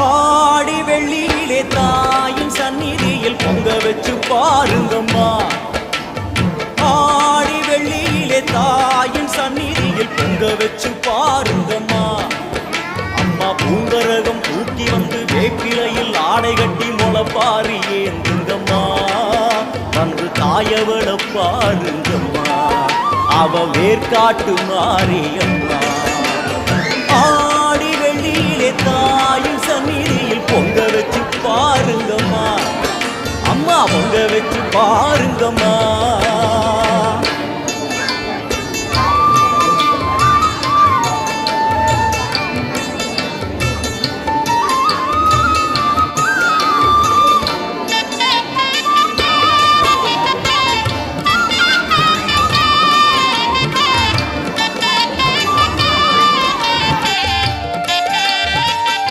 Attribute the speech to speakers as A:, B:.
A: ஆடி வெள்ளியிலே தாயின் சந்நிதியில் பொங்க வச்சு பாருங்கம்மா. ஆடி வெள்ளியிலே தாயின் சந்நிதியில் பொங்க வச்சு பாருங்கம்மா. அம்மா பூங்கரகம் தூக்கி வந்து வேப்பிலையில் ஆடை கட்டி முளப்பாரி ஏந்துங்கம்மா. வந்து தாயவள பாருங்கம்மா, அவ வேர்காட்டு மாரியம்மா. ஆடி வெள்ளியிலே தாயின் சந்நிதியில் பொங்க வச்சு பாருங்கம்மா. அம்மா பொங்க வச்சு பாருங்கம்மா.